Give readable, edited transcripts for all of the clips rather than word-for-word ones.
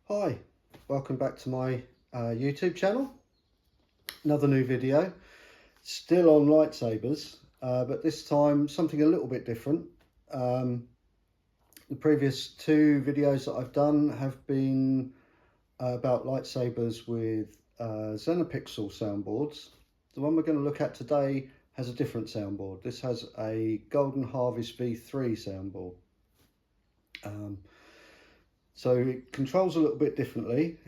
Hi, welcome back to my YouTube channel. Another new video, still on lightsabers, but this time something a little bit different. The previous two videos that I've done have been about lightsabers with Xenopixel soundboards. The one we're going to look at today has a different soundboard. This has a Golden Harvest V3 soundboard. So it controls a little bit differently.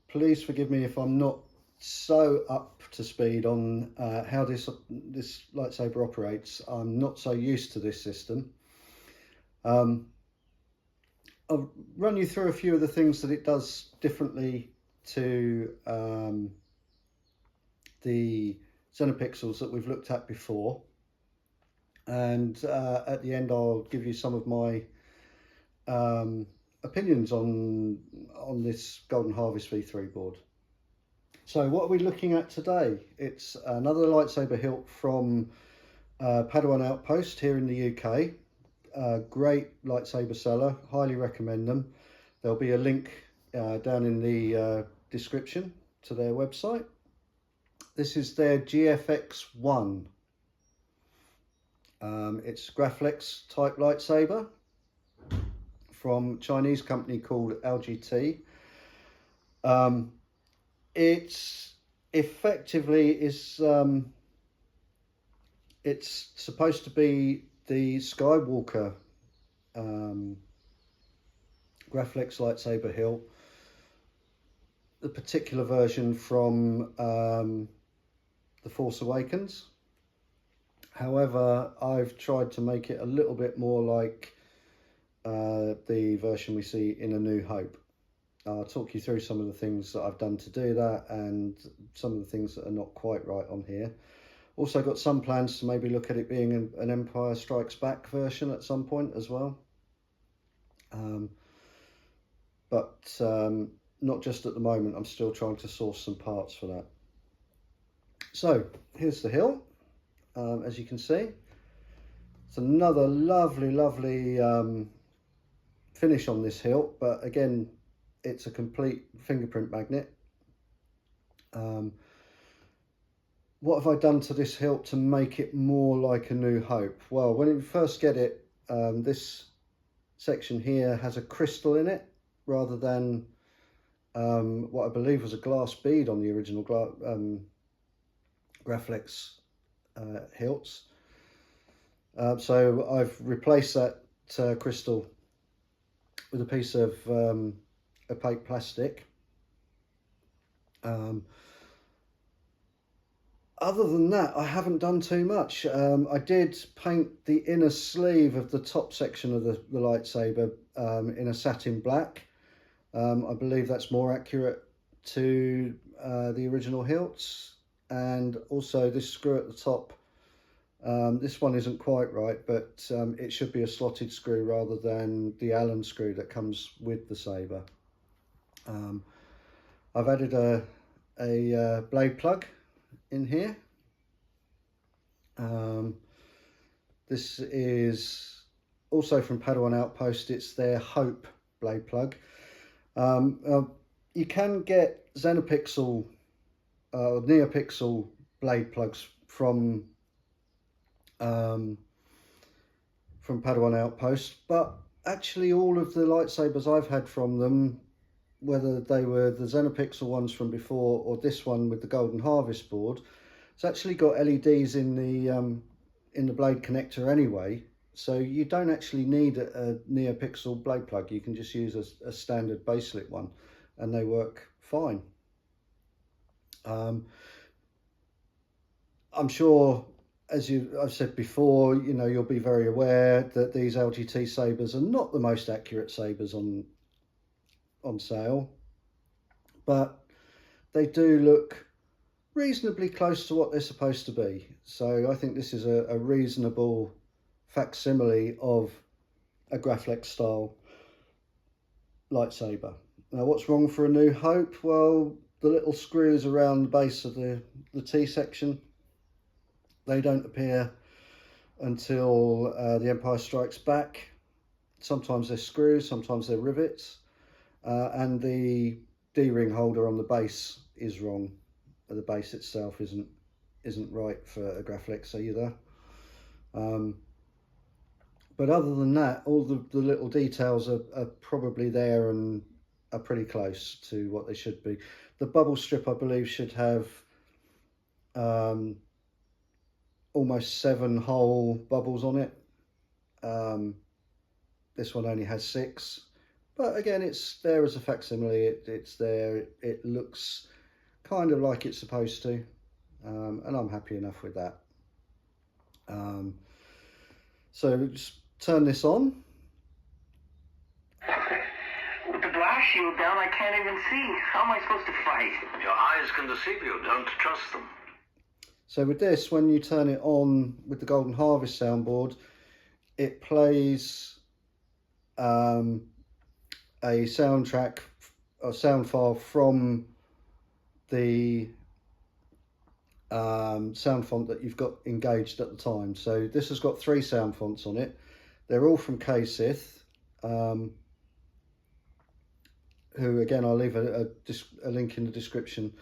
Please forgive me if I'm not so up to speed on how this lightsaber operates. I'm not so used to this system. I'll run you through a few of the things that it does differently to the Xenopixels that we've looked at before. And at the end I'll give you some of my opinions on this Golden Harvest V3 board. So what are we looking at today? It's another lightsaber hilt from Padawan Outpost here in the UK. Great lightsaber seller, highly recommend them. There'll be a link down in the description to their website. This is their GFX 1. It's Grafflex type lightsaber from Chinese company called LGT. It's effectively it's supposed to be the Skywalker Grafflex lightsaber hilt, the particular version from the Force Awakens. However, I've tried to make it a little bit more like the version we see in A New Hope. I'll talk you through some of the things that I've done to do that and some of the things that are not quite right on here. Also got some plans to maybe look at it being an Empire Strikes Back version at some point as well. But not just at the moment. I'm still trying to source some parts for that. So here's the hilt. As you can see, it's another lovely finish on this hilt, but again, it's a complete fingerprint magnet. What have I done to this hilt to make it more like A New Hope? Well, when you first get it, this section here has a crystal in it rather than what I believe was a glass bead on the original Grafflex hilts. So I've replaced that crystal with a piece of opaque plastic. Other than that, I haven't done too much. I did paint the inner sleeve of the top section of the lightsaber in a satin black. I believe that's more accurate to the original hilts. And also this screw at the top, this one isn't quite right, but it should be a slotted screw rather than the Allen screw that comes with the saber. I've added a blade plug in here. This is also from Padawan Outpost. It's their Hope blade plug. You can get Xenopixel Neopixel blade plugs from Padawan Outpost, but actually all of the lightsabers I've had from them, whether they were the Xenopixel ones from before or this one with the Golden Harvest board, it's actually got LEDs in the blade connector anyway, so you don't actually need a Neopixel blade plug. You can just use a standard baselit one and they work fine. I'm sure, as I've said before, you know, you'll be very aware that these LGT sabers are not the most accurate sabers on sale, but they do look reasonably close to what they're supposed to be. So I think this is a reasonable facsimile of a Grafflex style lightsaber. Now, what's wrong for A New Hope? Well, the little screws around the base of the T section, they don't appear until the Empire Strikes Back. Sometimes they're screws, sometimes they're rivets. and the D-ring holder on the base is wrong. The base itself isn't right for a Grafflex either. But other than that, all the little details are probably there and are pretty close to what they should be. The bubble strip, I believe, should have almost 7 whole bubbles on it. This one only has 6, but again, it's there as a facsimile. It's there. It looks kind of like it's supposed to, and I'm happy enough with that. So just turn this on. With the blast shield down, I can't even see. How am I supposed to fight? Your eyes can deceive you. Don't trust them. So with this, when you turn it on with the Golden Harvest soundboard, it plays a soundtrack or sound file from the sound font that you've got engaged at the time. So this has got 3 sound fonts on it. They're all from K-Sith, who again I'll leave a link in the description.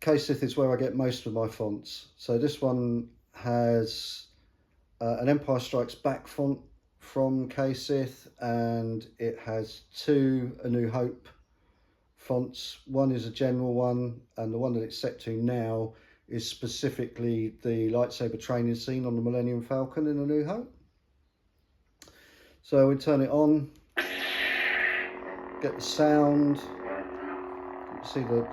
K-Sith is where I get most of my fonts. So this one has an Empire Strikes Back font from K-Sith, and it has 2 A New Hope fonts. One is a general one, and the one that it's set to now is specifically the lightsaber training scene on the Millennium Falcon in A New Hope. So we turn it on, get the sound, you see the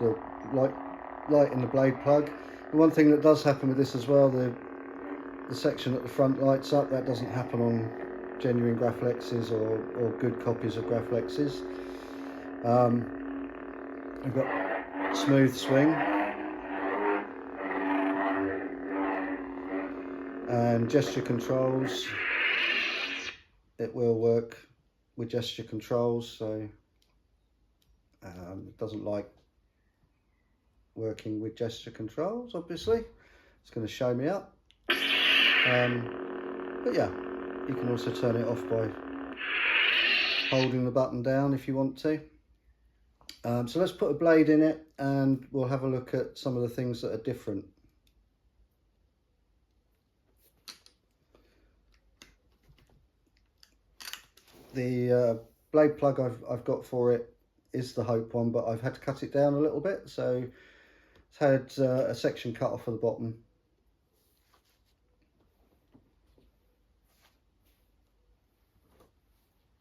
light in the blade plug. The one thing that does happen with this as well, the section at the front lights up. That doesn't happen on genuine Grafflexes or good copies of Grafflexes. We've got smooth swing and gesture controls. It will work with gesture controls, so it doesn't like working with gesture controls, obviously. It's going to show me up. But yeah, you can also turn it off by holding the button down if you want to. So let's put a blade in it and we'll have a look at some of the things that are different. The blade plug I've got for it is the Hope one, but I've had to cut it down a little bit, so it's had a section cut off of the bottom.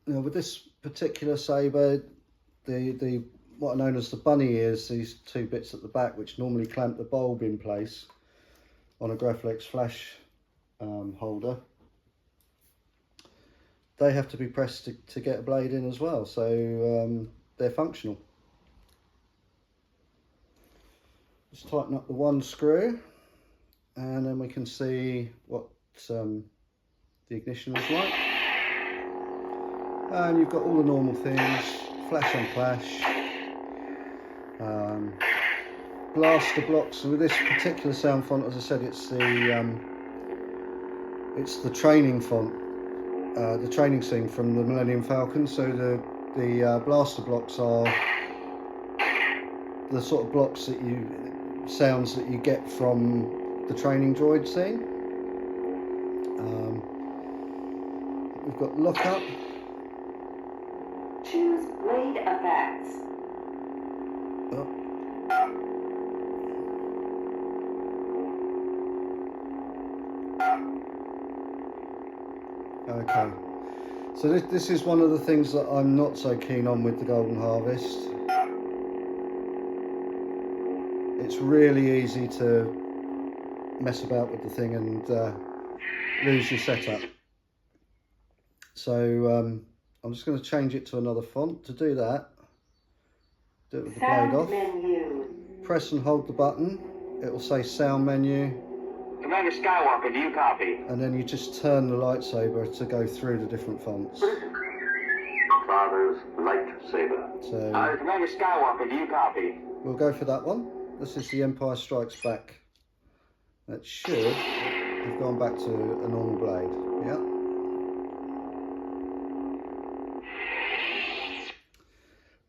Now with this particular saber, the what are known as the bunny ears, these 2 bits at the back which normally clamp the bulb in place on a Grafflex flash holder, they have to be pressed to get a blade in as well, so they're functional. Just tighten up the 1 screw and then we can see what the ignition is like. And you've got all the normal things, flash on flash, blaster blocks. And with this particular sound font, as I said, it's the training font, the training scene from the Millennium Falcon. So the blaster blocks are the sort of blocks that sounds that you get from the training droid scene. We've got lockup. Choose blade effects. Oh. Okay, so this is one of the things that I'm not so keen on with the Golden Harvest. It's really easy to mess about with the thing and lose your setup. So I'm just going to change it to another font. To do that, do it with the blade off. Menu. Press and hold the button. It will say sound menu. Commander Skywalker, do you copy? And then you just turn the lightsaber to go through the different fonts. Father's lightsaber. So Commander Skywalker, do you copy? we'll go for that one. This is the Empire Strikes Back. That should have gone back to a normal blade. Yeah.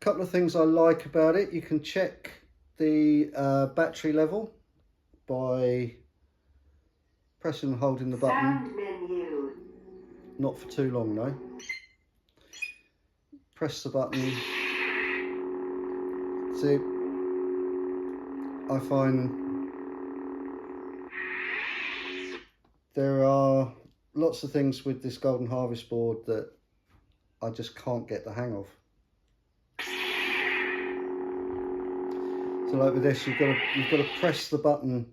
couple of things I like about it. You can check the battery level by pressing and holding the button. Sound menu. Not for too long though. Press the button. See, I find there are lots of things with this Golden Harvest board that I just can't get the hang of. So like with this, you've got to press the button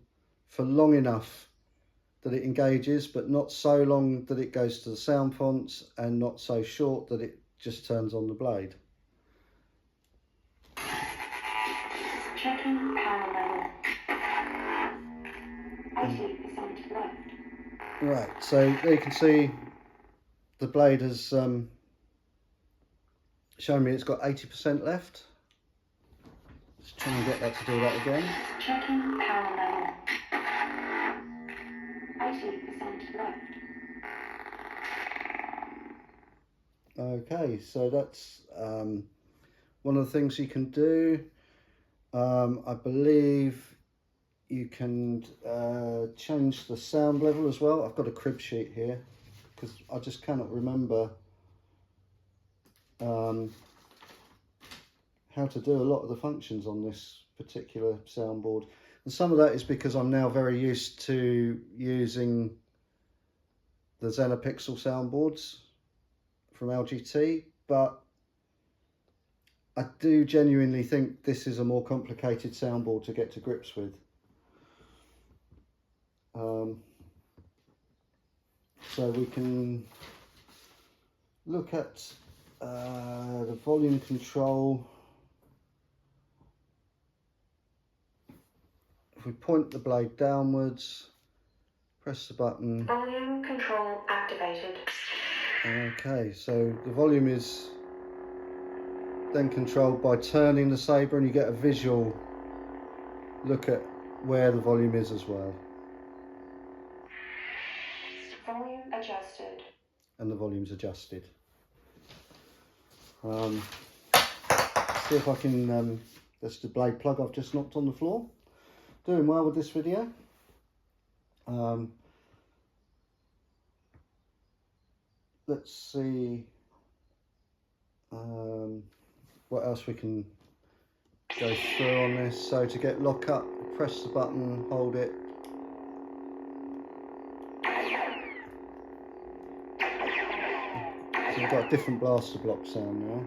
for long enough that it engages, but not so long that it goes to the sound fonts, and not so short that it just turns on the blade. Checking power level. 80% left. Right, so there you can see the blade has shown me it's got 80% left. Let's try and get that to do that again. Checking power level. 80% left. Okay, so that's one of the things you can do. I believe you can change the sound level as well. I've got a crib sheet here because I just cannot remember how to do a lot of the functions on this particular soundboard. And some of that is because I'm now very used to using the Zenopixel soundboards from LGT, but I do genuinely think this is a more complicated soundboard to get to grips with. So we can look at the volume control. If we point the blade downwards, press the button. Volume control activated. Okay, so the volume is then controlled by turning the saber, and you get a visual look at where the volume is as well. Volume adjusted. And the volume's adjusted. See if I can, that's the blade plug I've just knocked on the floor. Doing well with this video. Let's see what else we can go through on this. So to get lock up, press the button, hold it. So we've got a different blaster block sound now.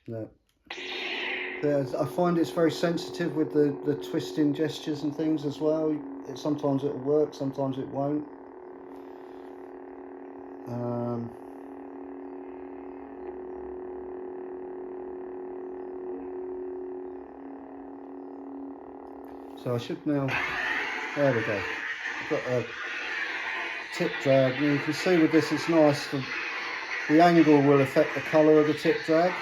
No. I find it's very sensitive with the twisting gestures and things as well. Sometimes it'll work, sometimes it won't. So I should now, there we go. I've got a tip drag, and you can see with this it's nice, the angle will affect the colour of the tip drag.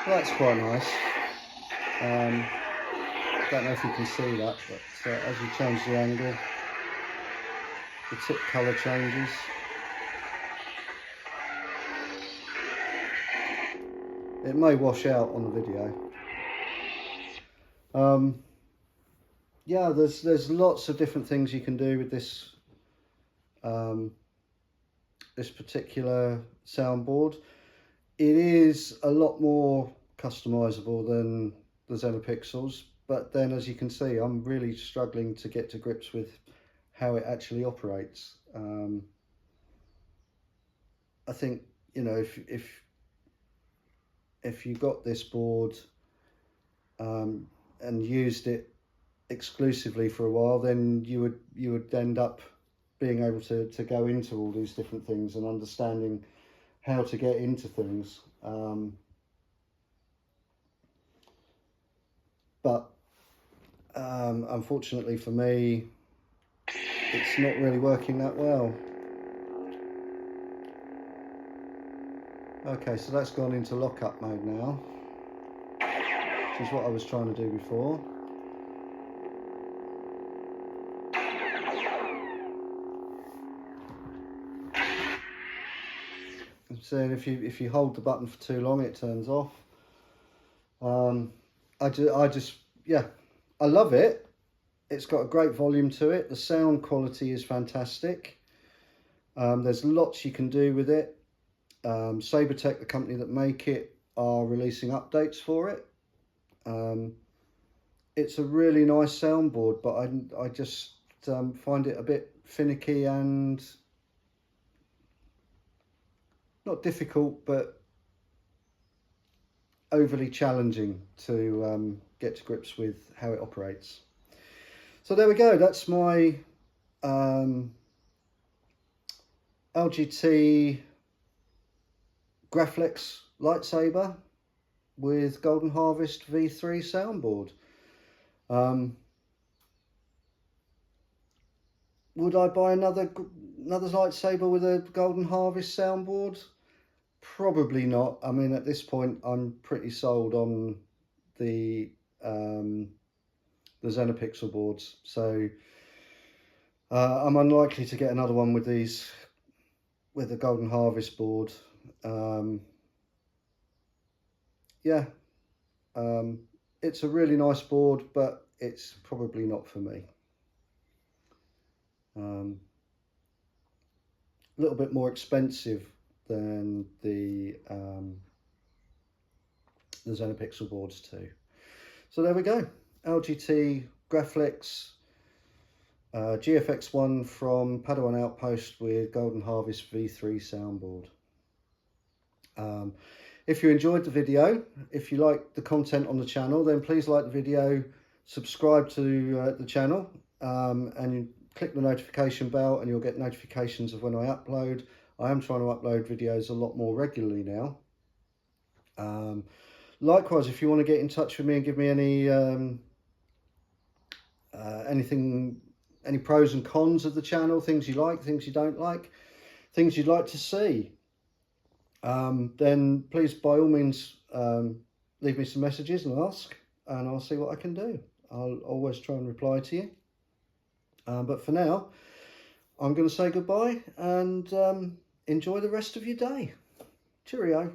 That's quite nice. I don't know if you can see that, but as you change the angle, the tip colour changes. It may wash out on the video. Yeah, there's lots of different things you can do with this this particular soundboard. It is a lot more customizable than the Zenopixels, but then as you can see, I'm really struggling to get to grips with how it actually operates. I think, you know, if you got this board and used it exclusively for a while, then you would end up being able to go into all these different things and understanding how to get into things. But unfortunately for me, it's not really working that well. Okay, so that's gone into lockup mode now, which is what I was trying to do before. I'm saying if you hold the button for too long, it turns off. Yeah, I love it. It's got a great volume to it. The sound quality is fantastic. There's lots you can do with it. SaberTec, the company that make it, are releasing updates for it. It's a really nice soundboard, but I just find it a bit finicky and not difficult, but overly challenging to get to grips with how it operates. So there we go. That's my LGT Graflex lightsaber with Golden Harvest V3 soundboard. Would I buy another lightsaber with a Golden Harvest soundboard? Probably not. I mean, at this point, I'm pretty sold on the Neopixel boards, so I'm unlikely to get another one with these, with the Golden Harvest board. Yeah, it's a really nice board, but it's probably not for me. A little bit more expensive than the Neopixel boards too. So there we go. LGT Graflex GFX one from Padawan Outpost with Golden Harvest V3 soundboard. If you enjoyed the video, if you like the content on the channel, then please like the video, subscribe to the channel, and you click the notification bell and you'll get notifications of when I upload. I am trying to upload videos a lot more regularly now. Likewise, if you want to get in touch with me and give me any any pros and cons of the channel, things you like, things you don't like, things you'd like to see, then please by all means leave me some messages and ask, and I'll see what I can do. I'll always try and reply to you. But for now, I'm going to say goodbye and enjoy the rest of your day. Cheerio.